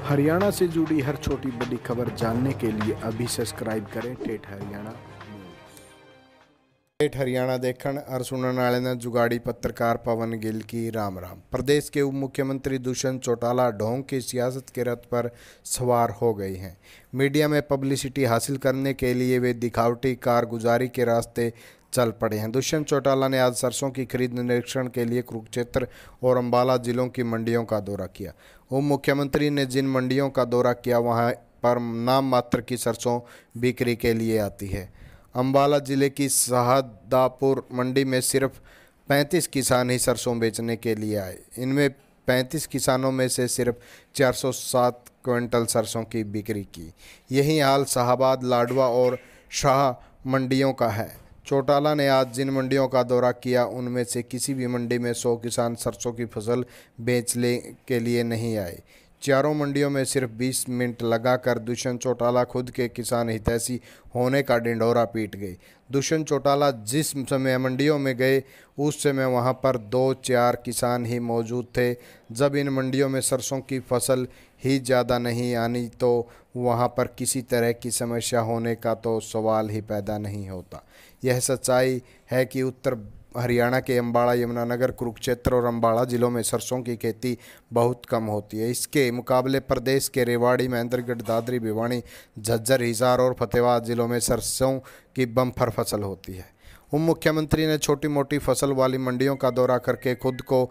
हरियाणा से जुड़ी हर छोटी बड़ी खबर जानने के लिए अभी सब्सक्राइब करें ठेठ हरियाणा न्यूज़। ठेठ हरियाणा देखण और सुनने वाले ने जुगाड़ी पत्रकार पवन गिल की राम राम। प्रदेश के उप मुख्यमंत्री दुष्यंत चौटाला ढोंग की सियासत के रथ पर सवार हो गए हैं। मीडिया में पब्लिसिटी हासिल करने के लिए वे दिखावटी कारगुजारी के रास्ते चल पड़े हैं। दुष्यंत चौटाला ने आज सरसों की खरीद निरीक्षण के लिए कुरुक्षेत्र और अंबाला जिलों की मंडियों का दौरा किया। उप मुख्यमंत्री ने जिन मंडियों का दौरा किया वहां पर नाम मात्र की सरसों बिक्री के लिए आती है। अंबाला जिले की शहादापुर मंडी में सिर्फ 35 किसान ही सरसों बेचने के लिए आए। इनमें 35 किसानों में से सिर्फ 407 क्विंटल सरसों की बिक्री की। यही हाल शाहाबाद, लाडवा और शाह मंडियों का है। चौटाला ने आज जिन मंडियों का दौरा किया उनमें से किसी भी मंडी में 100 किसान सरसों की फसल बेचने के लिए नहीं आए। चारों मंडियों में सिर्फ 20 मिनट लगाकर दुष्यंत चौटाला खुद के किसान हितैषी होने का ढिंढोरा पीट गए। दुष्यंत चौटाला जिस समय मंडियों में गए उस समय वहां पर 2-4 किसान ही मौजूद थे। जब इन मंडियों में सरसों की फसल ही ज़्यादा नहीं आनी तो वहां पर किसी तरह की समस्या होने का तो सवाल ही पैदा नहीं होता। यह सच्चाई है कि उत्तर हरियाणा के अंबाला, यमुनानगर, कुरुक्षेत्र और अंबाला जिलों में सरसों की खेती बहुत कम होती है। इसके मुकाबले प्रदेश के रेवाड़ी, महेंद्रगढ़, दादरी, भिवानी, झज्जर, हिसार और फतेहाबाद जिलों में सरसों की बम्पर फसल होती है। उप मुख्यमंत्री ने छोटी मोटी फसल वाली मंडियों का दौरा करके खुद को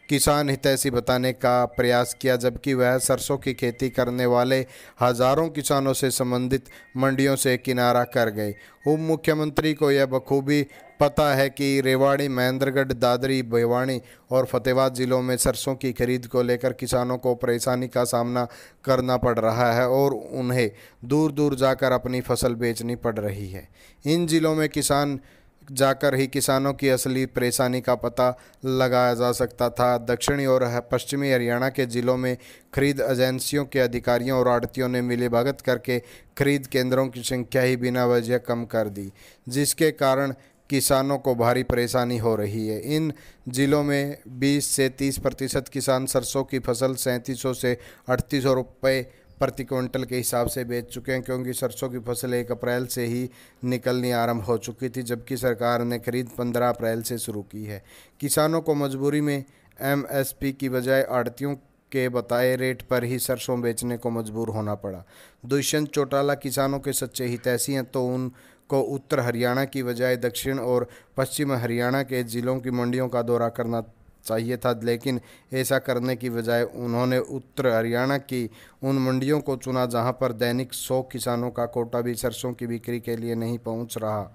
किसान हितैषी बताने का प्रयास किया, जबकि वह सरसों की खेती करने वाले हजारों किसानों से संबंधित मंडियों से किनारा कर गए। उप मुख्यमंत्री को यह बखूबी पता है कि रेवाड़ी, महेंद्रगढ़, दादरी, भिवानी और फतेहाबाद जिलों में सरसों की खरीद को लेकर किसानों को परेशानी का सामना करना पड़ रहा है और उन्हें दूर दूर जाकर अपनी फसल बेचनी पड़ रही है। इन जिलों में किसान जाकर ही किसानों की असली परेशानी का पता लगाया जा सकता था। दक्षिणी और पश्चिमी हरियाणा के जिलों में खरीद एजेंसियों के अधिकारियों और आड़तियों ने मिलीभगत करके खरीद केंद्रों की संख्या ही बिना वजह कम कर दी, जिसके कारण किसानों को भारी परेशानी हो रही है। इन जिलों में 20 से 30% किसान सरसों की फसल 3700 से 3800 रुपये प्रति क्विंटल के हिसाब से बेच चुके हैं, क्योंकि सरसों की फसल 1 अप्रैल से ही निकलनी आरंभ हो चुकी थी, जबकि सरकार ने खरीद 15 अप्रैल से शुरू की है। किसानों को मजबूरी में एमएसपी की बजाय आड़तियों के बताए रेट पर ही सरसों बेचने को मजबूर होना पड़ा। दुष्यंत चौटाला किसानों के सच्चे हितैषी हैं तो उनको उत्तर हरियाणा की बजाय दक्षिण और पश्चिम हरियाणा के जिलों की मंडियों का दौरा करना चाहिए था, लेकिन ऐसा करने की बजाय उन्होंने उत्तर हरियाणा की उन मंडियों को चुना जहां पर दैनिक 100 किसानों का कोटा भी सरसों की बिक्री के लिए नहीं पहुंच रहा।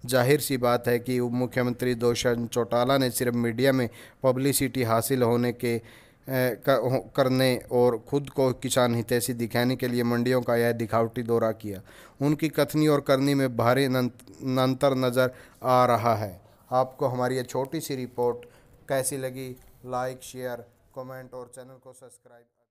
जाहिर सी बात है कि उप मुख्यमंत्री दुष्यंत चौटाला ने सिर्फ मीडिया में पब्लिसिटी हासिल होने के करने और खुद को किसान हितैषी दिखाने के लिए मंडियों का यह दिखावटी दौरा किया। उनकी कथनी और करनी में भारी अंतर नज़र आ रहा है। आपको हमारी यह छोटी सी रिपोर्ट कैसी लगी? लाइक, शेयर, कमेंट और चैनल को सब्सक्राइब